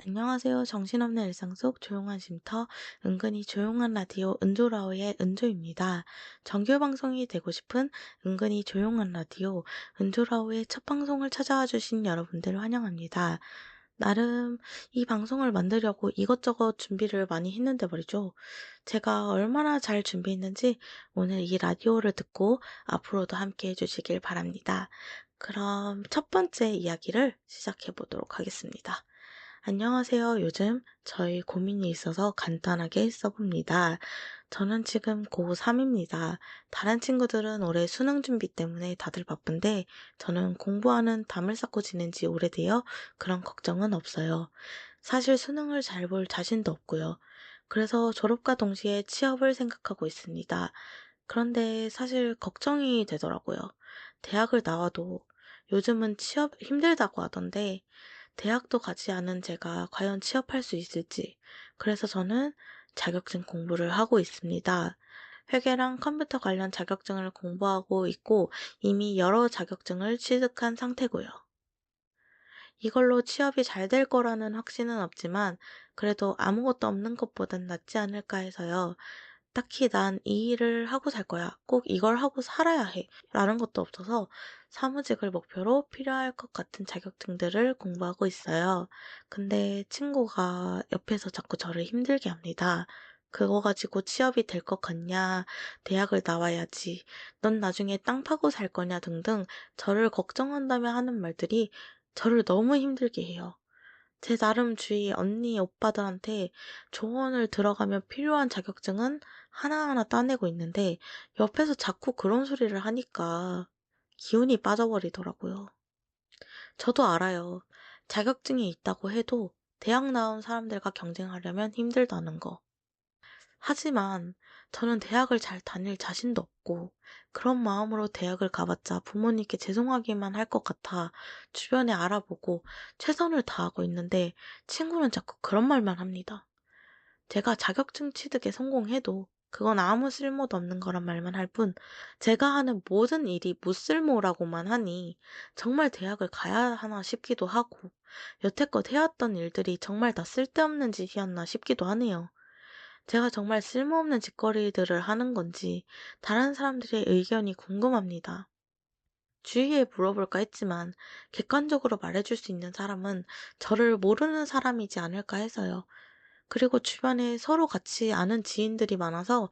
안녕하세요. 정신없는 일상 속 조용한 쉼터, 은근히 조용한 라디오 은조라오의 은조입니다. 정규 방송이 되고 싶은 은근히 조용한 라디오 은조라오의 첫 방송을 찾아와 주신 여러분들 환영합니다. 나름 이 방송을 만들려고 이것저것 준비를 많이 했는데 말이죠. 제가 얼마나 잘 준비했는지 오늘 이 라디오를 듣고 앞으로도 함께 해주시길 바랍니다. 그럼 첫 번째 이야기를 시작해 보도록 하겠습니다. 안녕하세요. 요즘 저희 고민이 있어서 간단하게 써봅니다. 저는 지금 고3입니다. 다른 친구들은 올해 수능 준비 때문에 다들 바쁜데 저는 공부하는 담을 쌓고 지낸 지 오래되어 그런 걱정은 없어요. 사실 수능을 잘 볼 자신도 없고요. 그래서 졸업과 동시에 취업을 생각하고 있습니다. 그런데 사실 걱정이 되더라고요. 대학을 나와도 요즘은 취업 힘들다고 하던데 대학도 가지 않은 제가 과연 취업할 수 있을지. 그래서 저는 자격증 공부를 하고 있습니다. 회계랑 컴퓨터 관련 자격증을 공부하고 있고 이미 여러 자격증을 취득한 상태고요. 이걸로 취업이 잘 될 거라는 확신은 없지만 그래도 아무것도 없는 것보단 낫지 않을까 해서요. 딱히 난 이 일을 하고 살 거야. 꼭 이걸 하고 살아야 해. 라는 것도 없어서 사무직을 목표로 필요할 것 같은 자격증들을 공부하고 있어요. 근데 친구가 옆에서 자꾸 저를 힘들게 합니다. 그거 가지고 취업이 될 것 같냐? 대학을 나와야지. 넌 나중에 땅 파고 살 거냐? 등등 저를 걱정한다며 하는 말들이 저를 너무 힘들게 해요. 제 나름 주위 언니, 오빠들한테 조언을 들어가며 필요한 자격증은 하나하나 따내고 있는데 옆에서 자꾸 그런 소리를 하니까 기운이 빠져버리더라고요. 저도 알아요. 자격증이 있다고 해도 대학 나온 사람들과 경쟁하려면 힘들다는 거. 하지만 저는 대학을 잘 다닐 자신도 없고 그런 마음으로 대학을 가봤자 부모님께 죄송하기만 할 것 같아 주변에 알아보고 최선을 다하고 있는데 친구는 자꾸 그런 말만 합니다. 제가 자격증 취득에 성공해도 그건 아무 쓸모도 없는 거란 말만 할 뿐 제가 하는 모든 일이 무쓸모라고만 하니 정말 대학을 가야 하나 싶기도 하고 여태껏 해왔던 일들이 정말 다 쓸데없는 짓이었나 싶기도 하네요. 제가 정말 쓸모없는 짓거리들을 하는 건지 다른 사람들의 의견이 궁금합니다. 주위에 물어볼까 했지만 객관적으로 말해줄 수 있는 사람은 저를 모르는 사람이지 않을까 해서요. 그리고 주변에 서로 같이 아는 지인들이 많아서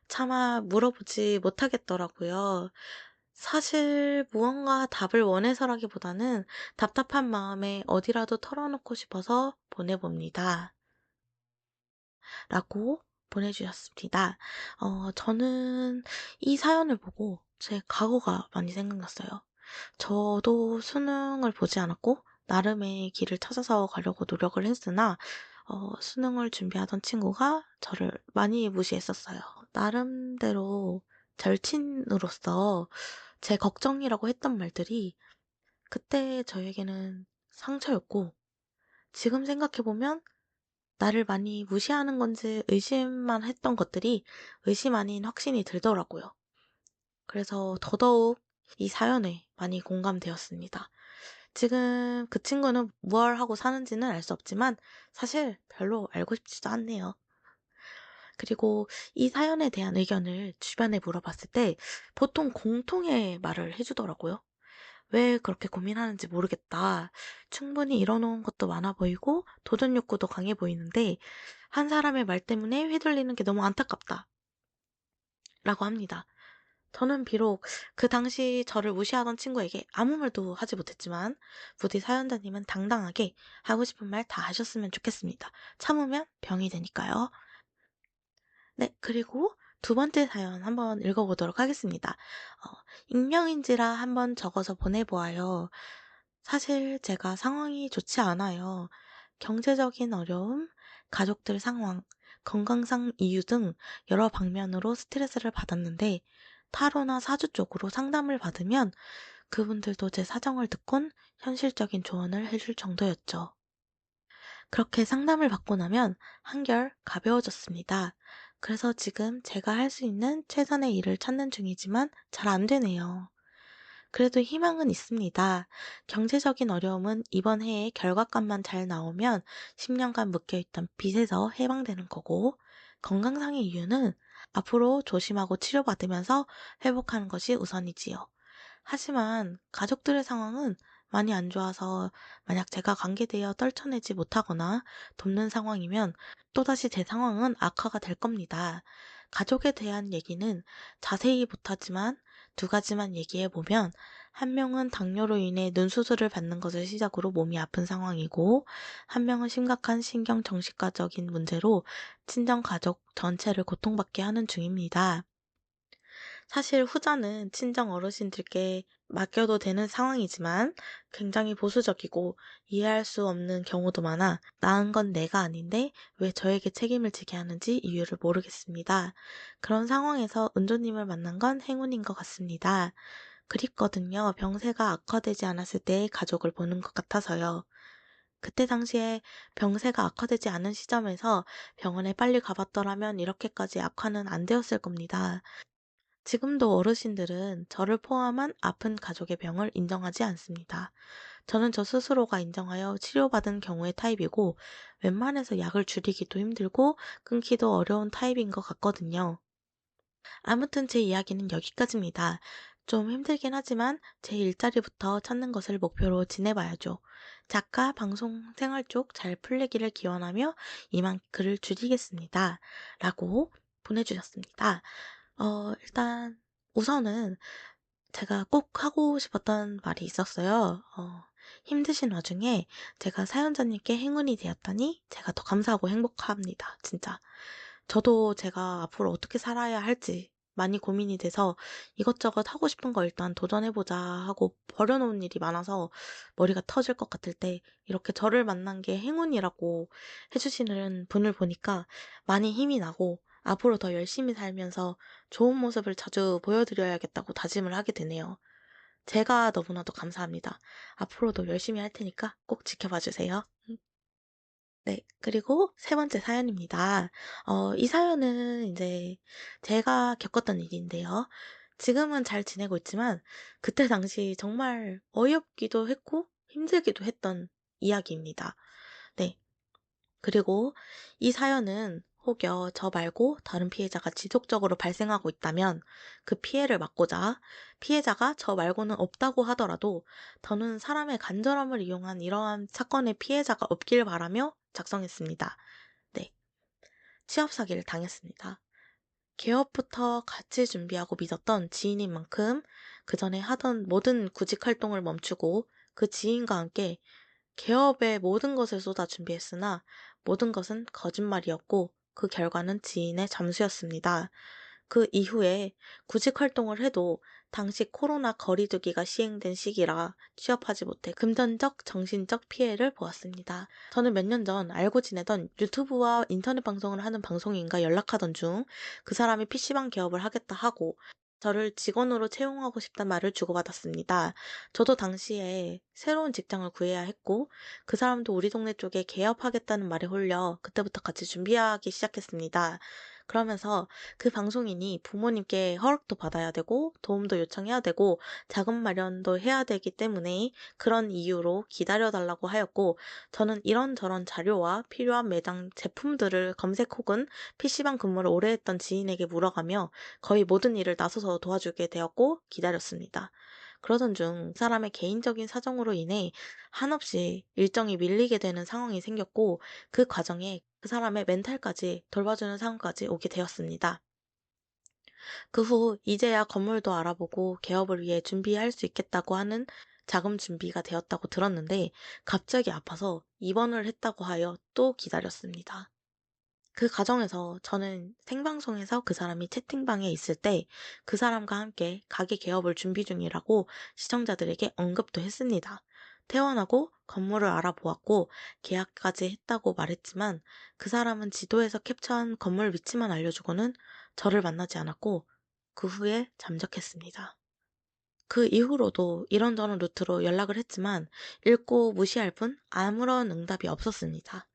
차마 물어보지 못하겠더라고요. 사실 무언가 답을 원해서라기보다는 답답한 마음에 어디라도 털어놓고 싶어서 보내봅니다. 라고 보내주셨습니다. 저는 이 사연을 보고 제 과거가 많이 생각났어요. 저도 수능을 보지 않았고 나름의 길을 찾아서 가려고 노력을 했으나 수능을 준비하던 친구가 저를 많이 무시했었어요. 나름대로 절친으로서 제 걱정이라고 했던 말들이 그때 저에게는 상처였고 지금 생각해보면 나를 많이 무시하는 건지 의심만 했던 것들이 의심 아닌 확신이 들더라고요. 그래서 더더욱 이 사연에 많이 공감되었습니다. 지금 그 친구는 무얼 하고 사는지는 알 수 없지만 사실 별로 알고 싶지도 않네요. 그리고 이 사연에 대한 의견을 주변에 물어봤을 때 보통 공통의 말을 해주더라고요. 왜 그렇게 고민하는지 모르겠다. 충분히 이뤄놓은 것도 많아 보이고 도전 욕구도 강해 보이는데 한 사람의 말 때문에 휘둘리는 게 너무 안타깝다. 라고 합니다. 저는 비록 그 당시 저를 무시하던 친구에게 아무 말도 하지 못했지만 부디 사연자님은 당당하게 하고 싶은 말 다 하셨으면 좋겠습니다. 참으면 병이 되니까요. 네, 그리고 두 번째 사연 한번 읽어보도록 하겠습니다. 익명인지라 한번 적어서 보내보아요. 사실 제가 상황이 좋지 않아요. 경제적인 어려움, 가족들 상황, 건강상 이유 등 여러 방면으로 스트레스를 받았는데 타로나 사주 쪽으로 상담을 받으면 그분들도 제 사정을 듣곤 현실적인 조언을 해줄 정도였죠. 그렇게 상담을 받고 나면 한결 가벼워졌습니다. 그래서 지금 제가 할 수 있는 최선의 일을 찾는 중이지만 잘 안 되네요. 그래도 희망은 있습니다. 경제적인 어려움은 이번 해에 결과값만 잘 나오면 10년간 묶여있던 빚에서 해방되는 거고, 건강상의 이유는 앞으로 조심하고 치료받으면서 회복하는 것이 우선이지요. 하지만 가족들의 상황은 많이 안 좋아서 만약 제가 관계되어 떨쳐내지 못하거나 돕는 상황이면 또다시 제 상황은 악화가 될 겁니다. 가족에 대한 얘기는 자세히 못하지만 두 가지만 얘기해 보면 한 명은 당뇨로 인해 눈 수술을 받는 것을 시작으로 몸이 아픈 상황이고 한 명은 심각한 신경 정신과적인 문제로 친정 가족 전체를 고통받게 하는 중입니다. 사실 후자는 친정 어르신들께 맡겨도 되는 상황이지만 굉장히 보수적이고 이해할 수 없는 경우도 많아 나은 건 내가 아닌데 왜 저에게 책임을 지게 하는지 이유를 모르겠습니다. 그런 상황에서 은조님을 만난 건 행운인 것 같습니다. 그립거든요. 병세가 악화되지 않았을 때의 가족을 보는 것 같아서요. 그때 당시에 병세가 악화되지 않은 시점에서 병원에 빨리 가봤더라면 이렇게까지 악화는 안 되었을 겁니다. 지금도 어르신들은 저를 포함한 아픈 가족의 병을 인정하지 않습니다. 저는 저 스스로가 인정하여 치료받은 경우의 타입이고 웬만해서 약을 줄이기도 힘들고 끊기도 어려운 타입인 것 같거든요. 아무튼 제 이야기는 여기까지입니다. 좀 힘들긴 하지만 제 일자리부터 찾는 것을 목표로 지내봐야죠. 작가, 방송, 생활 쪽 잘 풀리기를 기원하며 이만 글을 줄이겠습니다. 라고 보내주셨습니다. 일단 우선은 제가 꼭 하고 싶었던 말이 있었어요. 힘드신 와중에 제가 사연자님께 행운이 되었다니 제가 더 감사하고 행복합니다. 진짜. 저도 제가 앞으로 어떻게 살아야 할지 많이 고민이 돼서 이것저것 하고 싶은 거 일단 도전해보자 하고 버려놓은 일이 많아서 머리가 터질 것 같을 때 이렇게 저를 만난 게 행운이라고 해주시는 분을 보니까 많이 힘이 나고 앞으로 더 열심히 살면서 좋은 모습을 자주 보여드려야겠다고 다짐을 하게 되네요. 제가 너무나도 감사합니다. 앞으로도 열심히 할 테니까 꼭 지켜봐 주세요. 네, 그리고 세 번째 사연입니다. 이 사연은 이제 제가 겪었던 일인데요. 지금은 잘 지내고 있지만 그때 당시 정말 어이없기도 했고 힘들기도 했던 이야기입니다. 네, 그리고 이 사연은 혹여 저 말고 다른 피해자가 지속적으로 발생하고 있다면 그 피해를 막고자 피해자가 저 말고는 없다고 하더라도 저는 사람의 간절함을 이용한 이러한 사건의 피해자가 없길 바라며 작성했습니다. 네, 취업 사기를 당했습니다. 개업부터 같이 준비하고 믿었던 지인인 만큼 그 전에 하던 모든 구직 활동을 멈추고 그 지인과 함께 개업에 모든 것을 쏟아 준비했으나 모든 것은 거짓말이었고 그 결과는 지인의 잠수였습니다. 그 이후에 구직 활동을 해도 당시 코로나 거리두기가 시행된 시기라 취업하지 못해 금전적, 정신적 피해를 보았습니다. 저는 몇 년 전 알고 지내던 유튜브와 인터넷 방송을 하는 방송인과 연락하던 중 그 사람이 PC방 개업을 하겠다 하고 저를 직원으로 채용하고 싶단 말을 주고받았습니다. 저도 당시에 새로운 직장을 구해야 했고 그 사람도 우리 동네 쪽에 개업하겠다는 말에 홀려 그때부터 같이 준비하기 시작했습니다. 그러면서 그 방송인이 부모님께 허락도 받아야 되고 도움도 요청해야 되고 자금 마련도 해야 되기 때문에 그런 이유로 기다려달라고 하였고 저는 이런저런 자료와 필요한 매장 제품들을 검색 혹은 PC방 근무를 오래 했던 지인에게 물어가며 거의 모든 일을 나서서 도와주게 되었고 기다렸습니다. 그러던 중 사람의 개인적인 사정으로 인해 한없이 일정이 밀리게 되는 상황이 생겼고 그 과정에 그 사람의 멘탈까지 돌봐주는 상황까지 오게 되었습니다. 그 후 이제야 건물도 알아보고 개업을 위해 준비할 수 있겠다고 하는 자금 준비가 되었다고 들었는데 갑자기 아파서 입원을 했다고 하여 또 기다렸습니다. 그 과정에서 저는 생방송에서 그 사람이 채팅방에 있을 때 그 사람과 함께 가게 개업을 준비 중이라고 시청자들에게 언급도 했습니다. 퇴원하고 건물을 알아보았고 계약까지 했다고 말했지만 그 사람은 지도에서 캡처한 건물 위치만 알려주고는 저를 만나지 않았고 그 후에 잠적했습니다. 그 이후로도 이런저런 루트로 연락을 했지만 읽고 무시할 뿐 아무런 응답이 없었습니다.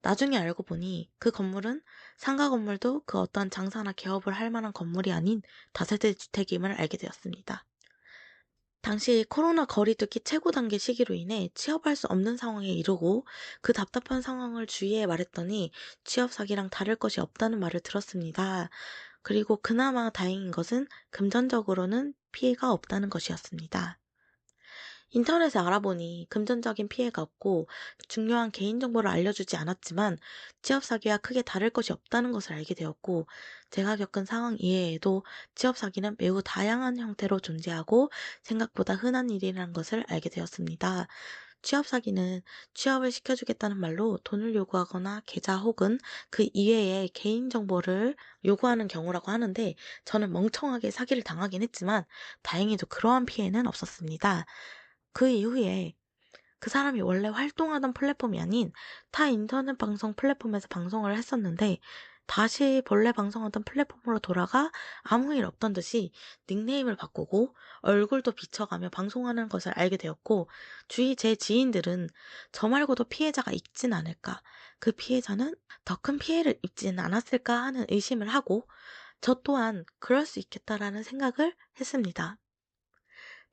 나중에 알고 보니 그 건물은 상가 건물도 그 어떤 장사나 개업을 할 만한 건물이 아닌 다세대 주택임을 알게 되었습니다. 당시 코로나 거리두기 최고 단계 시기로 인해 취업할 수 없는 상황에 이르고 그 답답한 상황을 주위에 말했더니 취업 사기랑 다를 것이 없다는 말을 들었습니다. 그리고 그나마 다행인 것은 금전적으로는 피해가 없다는 것이었습니다. 인터넷에 알아보니 금전적인 피해가 없고 중요한 개인정보를 알려주지 않았지만 취업 사기와 크게 다를 것이 없다는 것을 알게 되었고 제가 겪은 상황 이외에도 취업 사기는 매우 다양한 형태로 존재하고 생각보다 흔한 일이라는 것을 알게 되었습니다. 취업 사기는 취업을 시켜주겠다는 말로 돈을 요구하거나 계좌 혹은 그 이외의 개인정보를 요구하는 경우라고 하는데 저는 멍청하게 사기를 당하긴 했지만 다행히도 그러한 피해는 없었습니다. 그 이후에 그 사람이 원래 활동하던 플랫폼이 아닌 타 인터넷 방송 플랫폼에서 방송을 했었는데 다시 본래 방송하던 플랫폼으로 돌아가 아무 일 없던 듯이 닉네임을 바꾸고 얼굴도 비춰가며 방송하는 것을 알게 되었고 주위 제 지인들은 저 말고도 피해자가 있진 않을까, 그 피해자는 더 큰 피해를 입지는 않았을까 하는 의심을 하고 저 또한 그럴 수 있겠다라는 생각을 했습니다.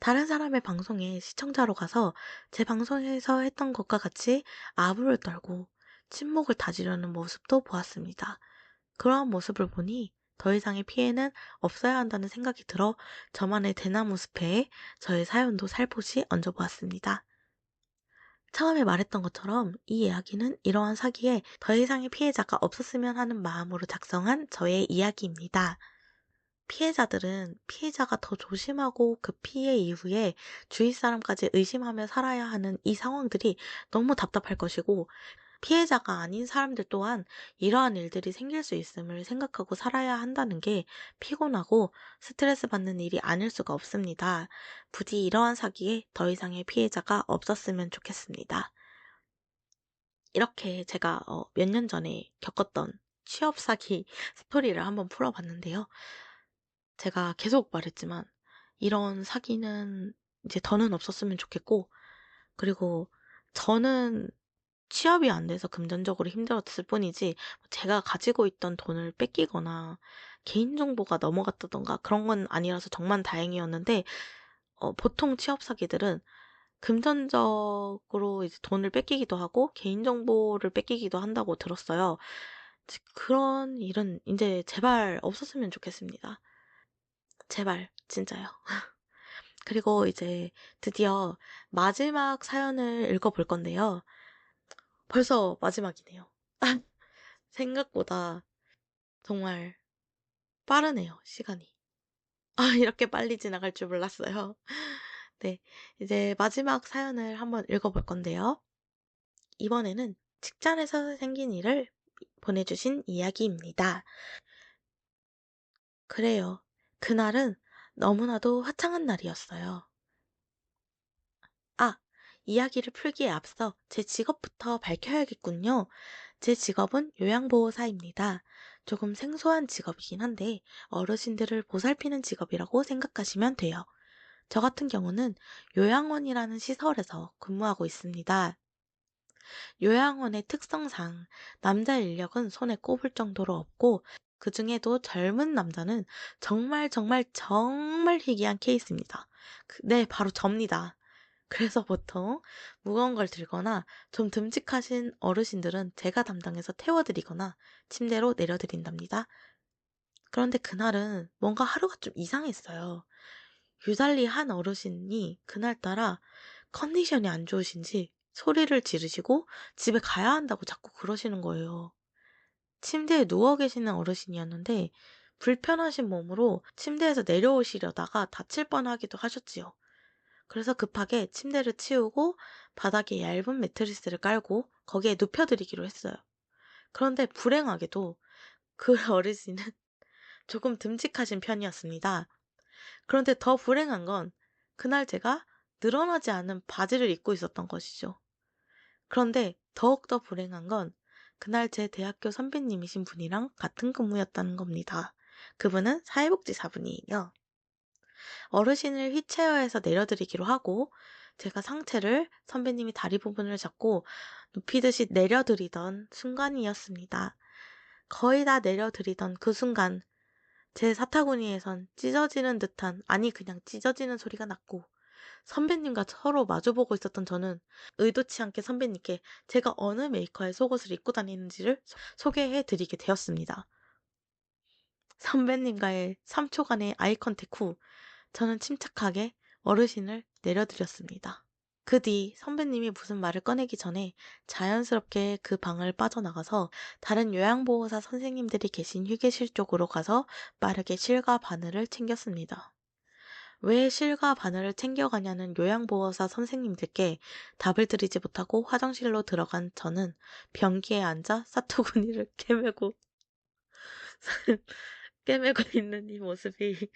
다른 사람의 방송에 시청자로 가서 제 방송에서 했던 것과 같이 아부를 떨고 침묵을 다지려는 모습도 보았습니다. 그러한 모습을 보니 더 이상의 피해는 없어야 한다는 생각이 들어 저만의 대나무 숲에 저의 사연도 살포시 얹어보았습니다. 처음에 말했던 것처럼 이 이야기는 이러한 사기에 더 이상의 피해자가 없었으면 하는 마음으로 작성한 저의 이야기입니다. 피해자들은 피해자가 더 조심하고 그 피해 이후에 주위 사람까지 의심하며 살아야 하는 이 상황들이 너무 답답할 것이고 피해자가 아닌 사람들 또한 이러한 일들이 생길 수 있음을 생각하고 살아야 한다는 게 피곤하고 스트레스 받는 일이 아닐 수가 없습니다. 부디 이러한 사기에 더 이상의 피해자가 없었으면 좋겠습니다. 이렇게 제가 몇 년 전에 겪었던 취업 사기 스토리를 한번 풀어봤는데요. 제가 계속 말했지만 이런 사기는 이제 더는 없었으면 좋겠고 그리고 저는 취업이 안 돼서 금전적으로 힘들었을 뿐이지 제가 가지고 있던 돈을 뺏기거나 개인정보가 넘어갔다던가 그런 건 아니라서 정말 다행이었는데 보통 취업 사기들은 금전적으로 이제 돈을 뺏기기도 하고 개인정보를 뺏기기도 한다고 들었어요. 그런 일은 이제 제발 없었으면 좋겠습니다. 제발, 진짜요. 그리고 이제 드디어 마지막 사연을 읽어볼 건데요. 벌써 마지막이네요. 생각보다 정말 빠르네요, 시간이. 이렇게 빨리 지나갈 줄 몰랐어요. 네, 이제 마지막 사연을 한번 읽어볼 건데요. 이번에는 직장에서 생긴 일을 보내주신 이야기입니다. 그래요. 그날은 너무나도 화창한 날이었어요. 아, 이야기를 풀기에 앞서 제 직업부터 밝혀야겠군요. 제 직업은 요양보호사입니다. 조금 생소한 직업이긴 한데 어르신들을 보살피는 직업이라고 생각하시면 돼요. 저 같은 경우는 요양원이라는 시설에서 근무하고 있습니다. 요양원의 특성상 남자 인력은 손에 꼽을 정도로 없고 그 중에도 젊은 남자는 정말 정말 정말 희귀한 케이스입니다. 네, 바로 접니다. 그래서 보통 무거운 걸 들거나 좀 듬직하신 어르신들은 제가 담당해서 태워드리거나 침대로 내려드린답니다. 그런데 그날은 뭔가 하루가 좀 이상했어요. 유달리 한 어르신이 그날따라 컨디션이 안 좋으신지 소리를 지르시고 집에 가야 한다고 자꾸 그러시는 거예요. 침대에 누워 계시는 어르신이었는데 불편하신 몸으로 침대에서 내려오시려다가 다칠 뻔하기도 하셨지요. 그래서 급하게 침대를 치우고 바닥에 얇은 매트리스를 깔고 거기에 눕혀드리기로 했어요. 그런데 불행하게도 그 어르신은 조금 듬직하신 편이었습니다. 그런데 더 불행한 건 그날 제가 늘어나지 않은 바지를 입고 있었던 것이죠. 그런데 더욱더 불행한 건 그날 제 대학교 선배님이신 분이랑 같은 근무였다는 겁니다. 그분은 사회복지사분이에요. 어르신을 휘체어에서 내려드리기로 하고 제가 상체를 선배님이 다리 부분을 잡고 눕히듯이 내려드리던 순간이었습니다. 거의 다 내려드리던 그 순간 제 사타구니에선 찢어지는 듯한, 아니 그냥 찢어지는 소리가 났고 선배님과 서로 마주보고 있었던 저는 의도치 않게 선배님께 제가 어느 메이커의 속옷을 입고 다니는지를 소개해 드리게 되었습니다. 선배님과의 3초간의 아이 컨택 후 저는 침착하게 어르신을 내려드렸습니다. 그 뒤 선배님이 무슨 말을 꺼내기 전에 자연스럽게 그 방을 빠져나가서 다른 요양보호사 선생님들이 계신 휴게실 쪽으로 가서 빠르게 실과 바늘을 챙겼습니다. 왜 실과 바늘을 챙겨가냐는 요양보호사 선생님들께 답을 드리지 못하고 화장실로 들어간 저는 변기에 앉아 사토구니를 깨매고 있는 이 모습이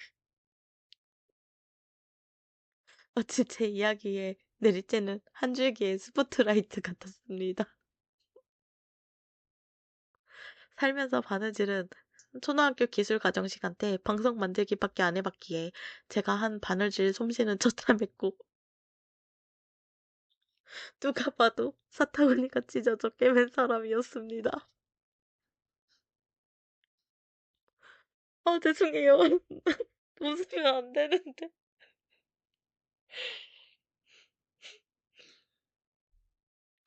마치 제 이야기에 내리쬐는 한 줄기의 스포트라이트 같았습니다. 살면서 바느질은 초등학교 기술과정 시간 때 방석 만들기밖에 안 해봤기에 제가 한 바느질 솜씨는 처참했고 누가 봐도 사타구니가 찢어져 깨맨 사람이었습니다. 아, 죄송해요. 웃으면 안 되는데.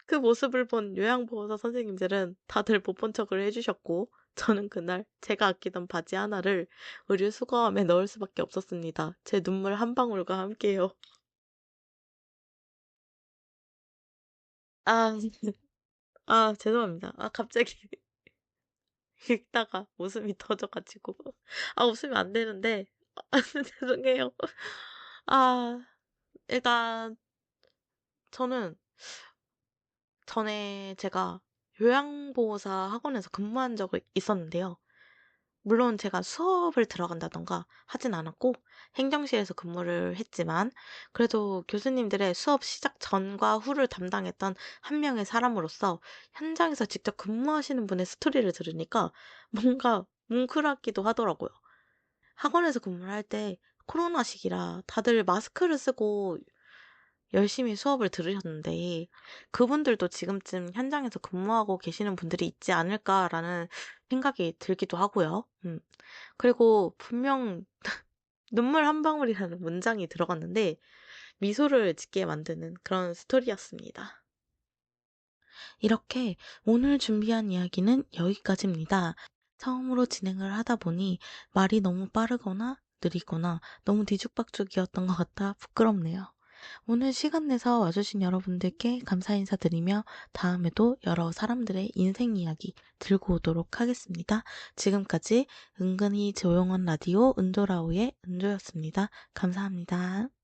그 모습을 본 요양보호사 선생님들은 다들 못 본 척을 해주셨고, 저는 그날 제가 아끼던 바지 하나를 의류 수거함에 넣을 수밖에 없었습니다. 제 눈물 한 방울과 함께요. 아, 죄송합니다. 갑자기 읽다가 웃음이 터져가지고. 웃으면 안 되는데. 죄송해요. 아, 일단, 저는 전에 제가 요양보호사 학원에서 근무한 적이 있었는데요. 물론 제가 수업을 들어간다던가 하진 않았고 행정실에서 근무를 했지만 그래도 교수님들의 수업 시작 전과 후를 담당했던 한 명의 사람으로서 현장에서 직접 근무하시는 분의 스토리를 들으니까 뭔가 뭉클하기도 하더라고요. 학원에서 근무를 할 때 코로나 시기라 다들 마스크를 쓰고 열심히 수업을 들으셨는데 그분들도 지금쯤 현장에서 근무하고 계시는 분들이 있지 않을까라는 생각이 들기도 하고요. 그리고 분명 눈물 한 방울이라는 문장이 들어갔는데 미소를 짓게 만드는 그런 스토리였습니다. 이렇게 오늘 준비한 이야기는 여기까지입니다. 처음으로 진행을 하다 보니 말이 너무 빠르거나 느리거나 너무 뒤죽박죽이었던 것 같아 부끄럽네요. 오늘 시간 내서 와주신 여러분들께 감사 인사드리며 다음에도 여러 사람들의 인생 이야기 들고 오도록 하겠습니다. 지금까지 은근히 조용한 라디오 은조라오의 은조였습니다. 감사합니다.